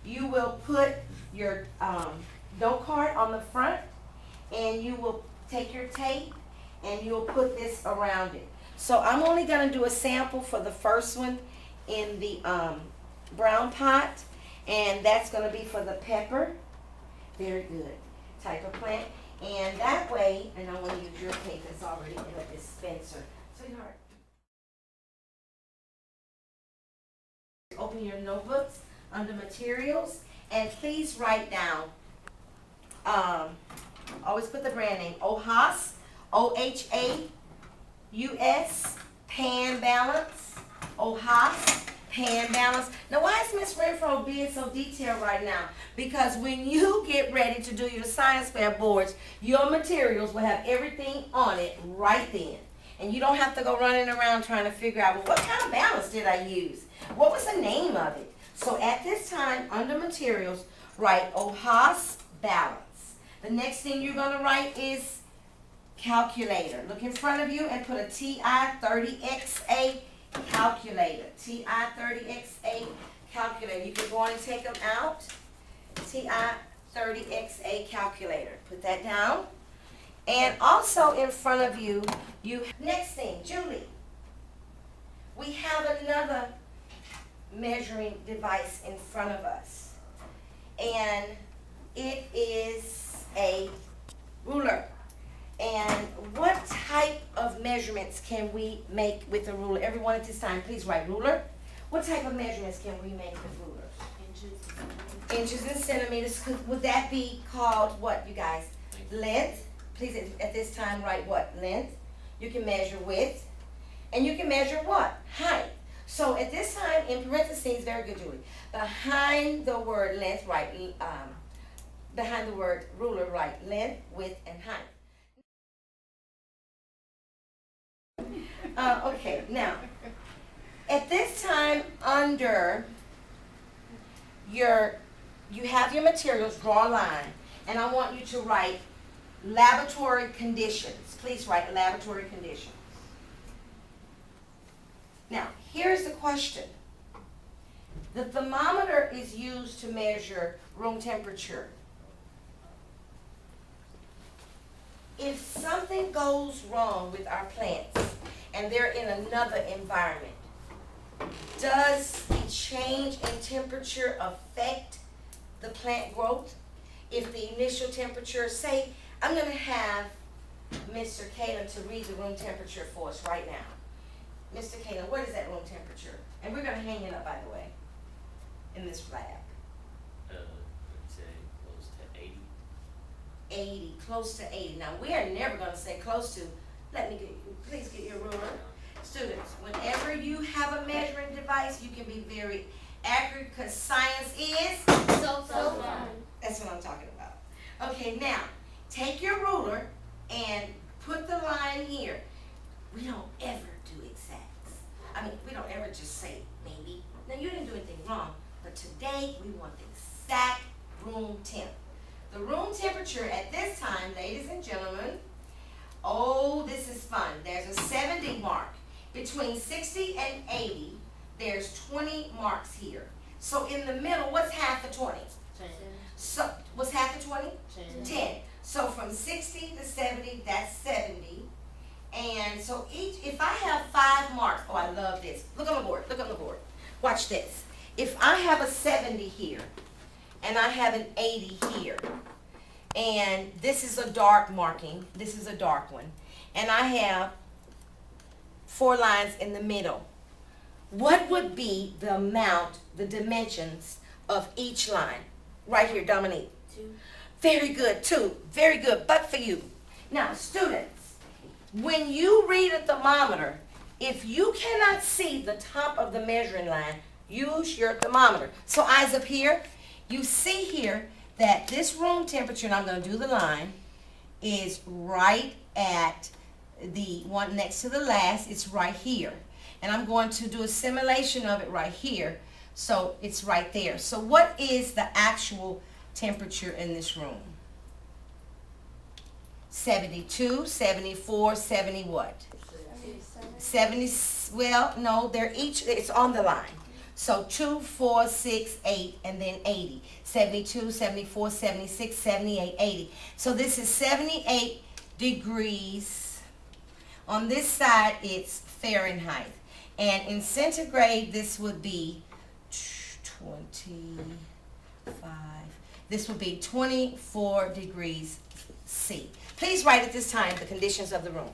you will put your note card on the front, and you will take your tape and you'll put this around it. So I'm only going to do a sample for the first one in the brown pot, and that's going to be for the pepper. Very good type of plant. And that way, and I want to use your tape that's already in a dispenser. Sweetheart, open your notebooks under materials, and please write down, always put the brand name, OHAUS, OHAUS, pan balance, OHAUS, pan balance. Now, why is Miss Renfro being so detailed right now? Because when you get ready to do your science fair boards, your materials will have everything on it right then. And you don't have to go running around trying to figure out, well, what kind of balance did I use? What was the name of it? So at this time, under materials, write OHAUS balance. The next thing you're going to write is calculator. Look in front of you and put a TI-30XA calculator. TI-30XA calculator. You can go on and take them out. TI-30XA calculator. Put that down. And also in front of you, next thing, Julie, we have another measuring device in front of us. And it is a ruler. And what type of measurements can we make with a ruler? Everyone at this time, please write ruler. What type of measurements can we make with rulers? Inches and centimeters. Would that be called what, you guys? Length. Please at this time write what? Length. You can measure width. And you can measure what? Height. So at this time, in parentheses, very good, Julie. Behind the word length, write, behind the word ruler, write length, width, and height. Okay, now, at this time, under you have your materials, draw a line, and I want you to write laboratory conditions. Please write laboratory conditions. Now, here's the question. The thermometer is used to measure room temperature. If something goes wrong with our plants and they're in another environment, does the change in temperature affect the plant growth? If the initial temperature, say, I'm going to have Mr. Kalen to read the room temperature for us right now. Mr. Kalen, what is that room temperature? And we're going to hang it up, by the way, in this lab. I'd say close to 80. 80, close to 80. Now, we are never going to say close to. Please get your ruler. Students, whenever you have a measuring device, you can be very accurate because science is so fun. That's what I'm talking about. Okay, now, take your ruler and put the line here. We don't ever do exacts. I mean, we don't ever just say maybe. Now, you didn't do anything wrong, but today we want the exact room temp. The room temperature at this time, ladies and gentlemen, oh, this is fun. There's a 70 mark. Between 60 and 80, there's 20 marks here. So in the middle, what's half of 20? 10. So what's half of 20? 10. So from 60 to 70, that's 70. And so if I have 5 marks, oh, I love this. Look on the board, look on the board. Watch this. If I have a 70 here, and I have an 80 here, and this is a dark marking, this is a dark one, and I have 4 lines in the middle, what would be the amount, the dimensions of each line? Right here, Dominique. 2. Very good, 2. Very good, but for you. Now, students, when you read a thermometer, if you cannot see the top of the measuring line, use your thermometer. So eyes up here, you see here that this room temperature, and I'm going to do the line, is right at the one next to the last. It's right here. And I'm going to do a simulation of it right here. So it's right there. So what is the actual temperature in this room? 72, 74, 70 what? 70, well, no, they're each, it's on the line. So 2, 4, 6, 8, and then 80. 72, 74, 76, 78, 80. So this is 78 degrees. On this side, it's Fahrenheit. And in centigrade, this would be 25. This would be 24 degrees C. Please write at this time the conditions of the room.